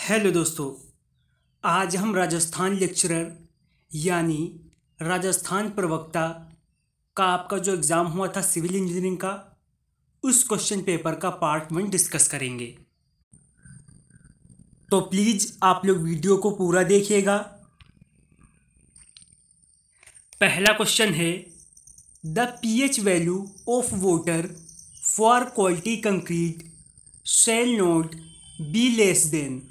Hello दोस्तों, आज हम राजस्थान लेक्चरर यानी राजस्थान प्रवक्ता का आपका जो एग्ज़ाम हुआ था सिविल इंजीनियरिंग का, उस क्वेश्चन पेपर का पार्ट 1 डिस्कस करेंगे। तो प्लीज़ आप लोग वीडियो को पूरा देखिएगा। पहला क्वेश्चन है, the pH value of water for quality concrete shall not be less than.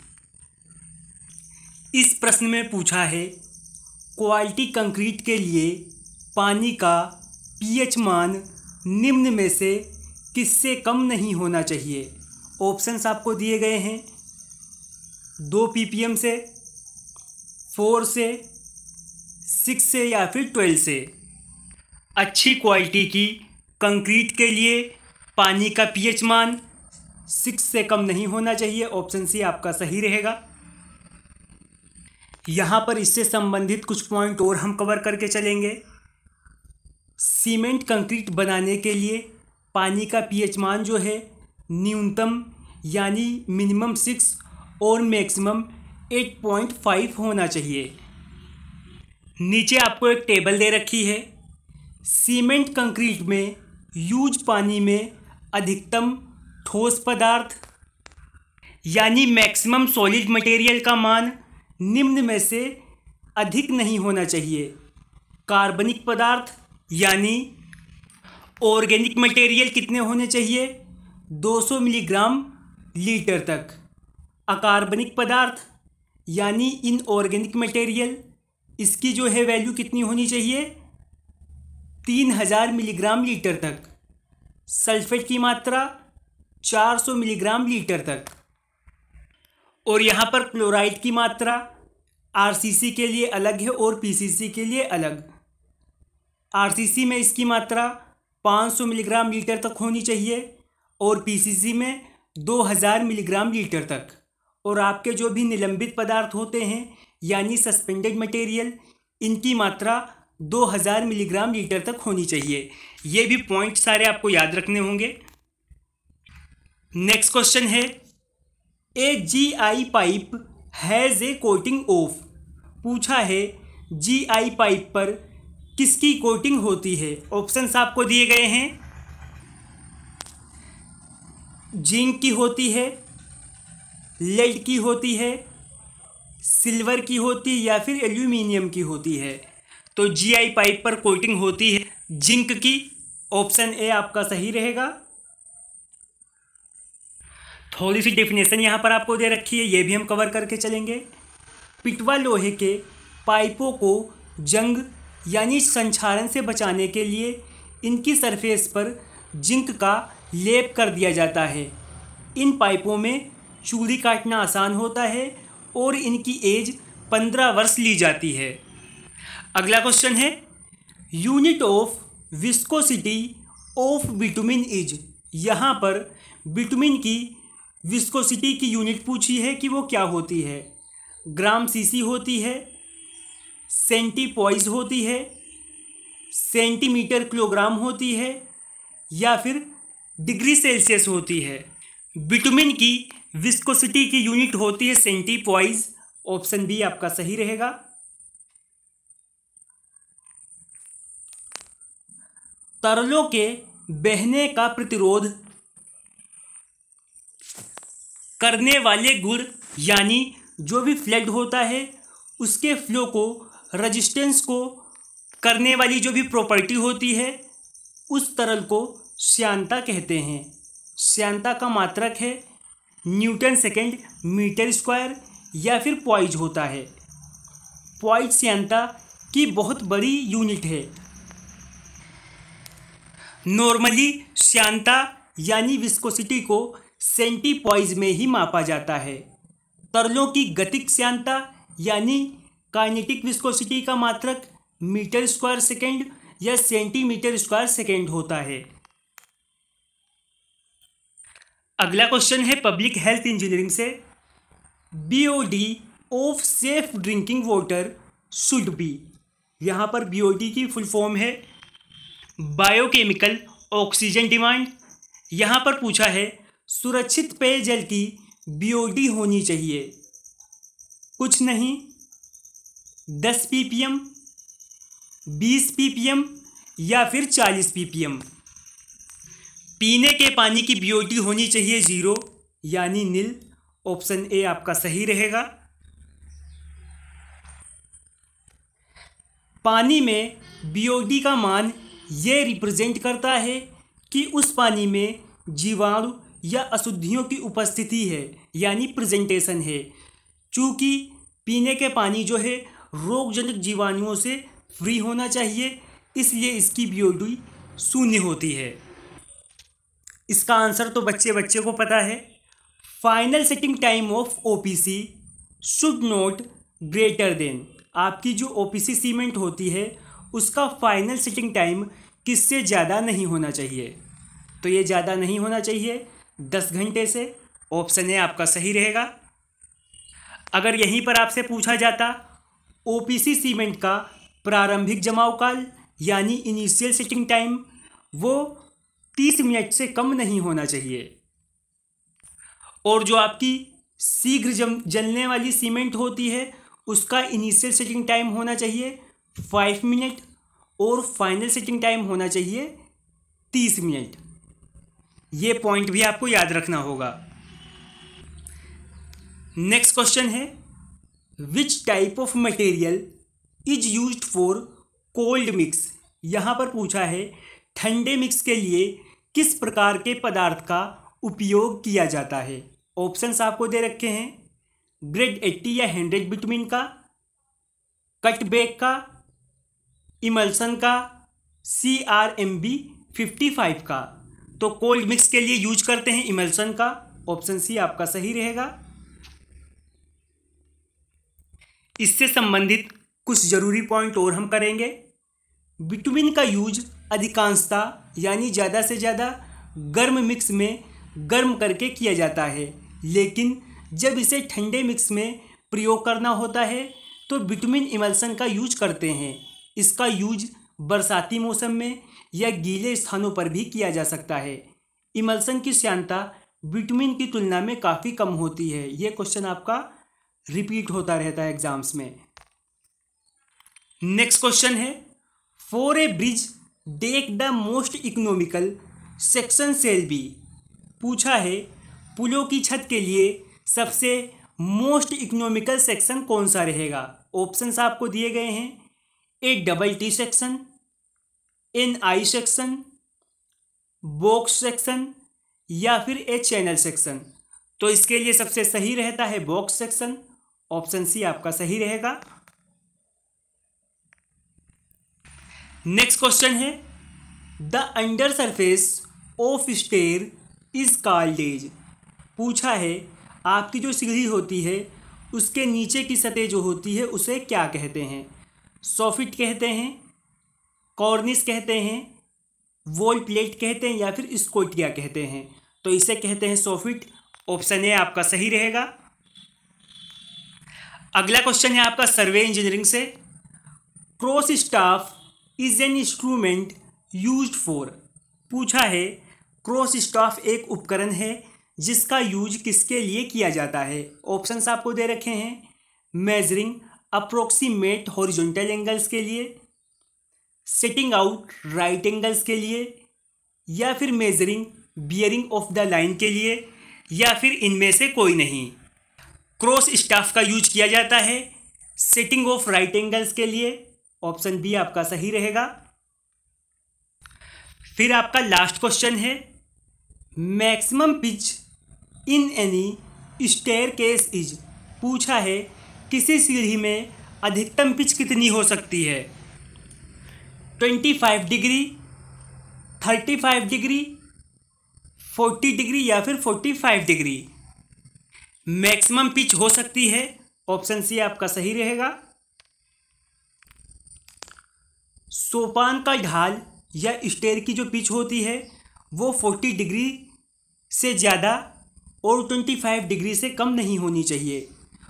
इस प्रश्न में पूछा है क्वालिटी कंक्रीट के लिए पानी का पीएच मान निम्न में से किससे कम नहीं होना चाहिए। ऑप्शंस आपको दिए गए हैं 2 ppm से, 4 से, 6 से या फिर 12 से। अच्छी क्वालिटी की कंक्रीट के लिए पानी का पीएच मान 6 से कम नहीं होना चाहिए। ऑप्शन सी आपका सही रहेगा। यहाँ पर इससे संबंधित कुछ पॉइंट और हम कवर करके चलेंगे। सीमेंट कंक्रीट बनाने के लिए पानी का पीएच मान जो है न्यूनतम यानी मिनिमम 6 और मैक्सिमम 8.5 होना चाहिए। नीचे आपको एक टेबल दे रखी है। सीमेंट कंक्रीट में यूज पानी में अधिकतम ठोस पदार्थ यानी मैक्सिमम सॉलिड मटेरियल का मान निम्न में से अधिक नहीं होना चाहिए। कार्बनिक पदार्थ यानी ऑर्गेनिक मटेरियल कितने होने चाहिए 200 मिलीग्राम लीटर तक। अकार्बनिक पदार्थ यानी इनऑर्गेनिक मटेरियल, इसकी जो है वैल्यू कितनी होनी चाहिए 3000 मिलीग्राम लीटर तक। सल्फेट की मात्रा 400 मिलीग्राम लीटर तक। और यहाँ पर क्लोराइड की मात्रा आरसीसी के लिए अलग है और पीसीसी के लिए अलग। आरसीसी में इसकी मात्रा 500 मिलीग्राम लीटर तक होनी चाहिए और पीसीसी में 2000 मिलीग्राम लीटर तक। और आपके जो भी निलंबित पदार्थ होते हैं यानी सस्पेंडेड मटेरियल, इनकी मात्रा 2000 मिलीग्राम लीटर तक होनी चाहिए। ये भी पॉइंट सारे आपको याद रखने होंगे। नेक्स्ट क्वेश्चन है, A GI pipe has a coating of. पूछा है जीआई पाइप पर किसकी कोटिंग होती है। ऑप्शंस आपको दिए गए हैं, जिंक की होती है, लेड की होती है, सिल्वर की होती है या फिर एल्यूमिनियम की होती है। तो जीआई पाइप पर कोटिंग होती है जिंक की। ऑप्शन ए आपका सही रहेगा। थोड़ी सी डेफिनेशन यहाँ पर आपको दे रखी है, ये भी हम कवर करके चलेंगे। पिटवा लोहे के पाइपों को जंग यानी संक्षारण से बचाने के लिए इनकी सरफेस पर जिंक का लेप कर दिया जाता है। इन पाइपों में चूड़ी काटना आसान होता है और इनकी एज 15 वर्ष ली जाती है। अगला क्वेश्चन है, unit of viscosity of bitumen is. यहाँ पर बिटुमिन की विस्कोसिटी की यूनिट पूछी है कि वो क्या होती है। ग्राम सीसी होती है, सेंटीपॉइज होती है, सेंटीमीटर किलोग्राम होती है या फिर डिग्री सेल्सियस होती है। बिटुमिन की विस्कोसिटी की यूनिट होती है सेंटीपॉइज। ऑप्शन बी आपका सही रहेगा। तरलों के बहने का प्रतिरोध करने वाले गुण यानी जो भी फ्लड होता है उसके फ्लो को, रजिस्टेंस को करने वाली जो भी प्रॉपर्टी होती है उस तरल को श्यानता कहते हैं। श्यानता का मात्रक है न्यूटन सेकेंड मीटर स्क्वायर या फिर पॉइज होता है। पॉइज श्यानता की बहुत बड़ी यूनिट है। नॉर्मली श्यानता यानी विस्कोसिटी को सेंटीपॉइज में ही मापा जाता है। तरलों की गतिक श्यानता यानी काइनेटिक विस्कोसिटी का मात्रक मीटर स्क्वायर सेकेंड या सेंटीमीटर स्क्वायर सेकेंड होता है। अगला क्वेश्चन है पब्लिक हेल्थ इंजीनियरिंग से, BOD of safe drinking water should be. यहाँ पर बीओडी की फुल फॉर्म है बायोकेमिकल ऑक्सीजन डिमांड। यहाँ पर पूछा है सुरक्षित पेयजल की बीओडी होनी चाहिए। कुछ नहीं, 10 ppm, 20 ppm या फिर 40 ppm। पीने के पानी की बीओडी होनी चाहिए 0 यानी नील। ऑप्शन ए आपका सही रहेगा। पानी में बीओडी का मान ये रिप्रेजेंट करता है कि उस पानी में जीवाणु या अशुद्धियों की उपस्थिति है, यानी प्रेजेंटेशन है। चूँकि पीने के पानी जो है रोगजनक जीवाणुओं से फ्री होना चाहिए, इसलिए इसकी बीओडी 0 होती है। इसका आंसर तो बच्चे को पता है। Final setting time of OPC should not greater than, आपकी जो ओपीसी सीमेंट होती है उसका फाइनल सेटिंग टाइम किससे ज़्यादा नहीं होना चाहिए। तो ये ज़्यादा नहीं होना चाहिए 10 घंटे से। ऑप्शन ए आपका सही रहेगा। अगर यहीं पर आपसे पूछा जाता ओपीसी सीमेंट का प्रारंभिक जमाव काल यानी इनिशियल सेटिंग टाइम, वो 30 मिनट से कम नहीं होना चाहिए। और जो आपकी शीघ्र जलने वाली सीमेंट होती है उसका इनिशियल सेटिंग टाइम होना चाहिए 5 मिनट और फाइनल सेटिंग टाइम होना चाहिए 30 मिनट। ये पॉइंट भी आपको याद रखना होगा। नेक्स्ट क्वेश्चन है, which type of material is used for cold mix. यहाँ पर पूछा है ठंडे मिक्स के लिए किस प्रकार के पदार्थ का उपयोग किया जाता है। ऑप्शंस आपको दे रखे हैं, ग्रेड 80 या 100 बिटुमिन का, कट बेक का, इमल्सन का, CRMB 55 का। तो कोल्ड मिक्स के लिए यूज करते हैं इमल्सन का। ऑप्शन सी आपका सही रहेगा। इससे संबंधित कुछ जरूरी पॉइंट और हम करेंगे। बिटुमिन का यूज अधिकांशतः यानी ज़्यादा से ज़्यादा गर्म मिक्स में गर्म करके किया जाता है, लेकिन जब इसे ठंडे मिक्स में प्रयोग करना होता है तो बिटुमिन इमल्सन का यूज करते हैं। इसका यूज बरसाती मौसम में या गीले स्थानों पर भी किया जा सकता है। इमल्सन की श्यानता बिटुमिन की तुलना में काफ़ी कम होती है। ये क्वेश्चन आपका रिपीट होता रहता है एग्जाम्स में। नेक्स्ट क्वेश्चन है, for a bridge deck the most economical section shall be. पूछा है पुलों की छत के लिए सबसे मोस्ट इकोनॉमिकल सेक्शन कौन सा रहेगा। ऑप्शंस आपको दिए गए हैं, A double T section, NI section, box section या फिर ए चैनल सेक्शन। तो इसके लिए सबसे सही रहता है बॉक्स सेक्शन। ऑप्शन सी आपका सही रहेगा। नेक्स्ट क्वेश्चन है, the under surface of stair is called as. पूछा है आपकी जो सीढ़ी होती है उसके नीचे की सतह जो होती है उसे क्या कहते हैं। सॉफिट कहते हैं, कॉर्निस कहते हैं, वॉल प्लेट कहते हैं या फिर स्कोटिया कहते हैं। तो इसे कहते हैं सॉफिट। ऑप्शन ए आपका सही रहेगा। अगला क्वेश्चन है आपका सर्वे इंजीनियरिंग से, cross staff is an instrument used for. पूछा है क्रॉस स्टाफ एक उपकरण है जिसका यूज किसके लिए किया जाता है। ऑप्शंस आपको दे रखे हैं, मेजरिंग अप्रोक्सीमेट हॉरिजॉन्टल एंगल्स के लिए, सेटिंग आउट राइट एंगल्स के लिए, या फिर measuring bearing of the line के लिए, या फिर इनमें से कोई नहीं। क्रॉस स्टाफ का यूज किया जाता है सेटिंग ऑफ राइट एंगल्स के लिए। ऑप्शन बी आपका सही रहेगा। फिर आपका लास्ट क्वेश्चन है, maximum pitch in any staircase is. पूछा है किसी सीढ़ी में अधिकतम पिच कितनी हो सकती है। 25 डिग्री, 35 डिग्री, 40 डिग्री या फिर 45 डिग्री मैक्सिमम पिच हो सकती है। ऑप्शन सी आपका सही रहेगा। सोपान का ढाल या स्टेयर की जो पिच होती है वो 40 डिग्री से ज़्यादा और 25 डिग्री से कम नहीं होनी चाहिए।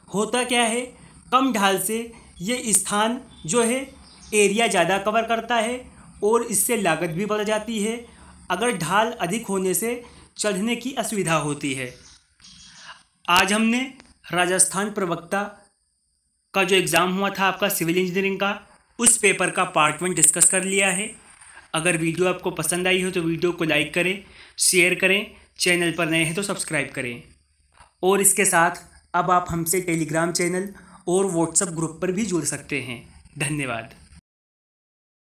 होता क्या है, कम ढाल से ये स्थान जो है एरिया ज़्यादा कवर करता है और इससे लागत भी बढ़ जाती है। अगर ढाल अधिक होने से चढ़ने की असुविधा होती है। आज हमने राजस्थान प्रवक्ता का जो एग्ज़ाम हुआ था आपका सिविल इंजीनियरिंग का, उस पेपर का पार्ट 1 डिस्कस कर लिया है। अगर वीडियो आपको पसंद आई हो तो वीडियो को लाइक करें, शेयर करें, चैनल पर नए हैं तो सब्सक्राइब करें। और इसके साथ अब आप हमसे टेलीग्राम चैनल और व्हाट्सएप ग्रुप पर भी जुड़ सकते हैं। धन्यवाद।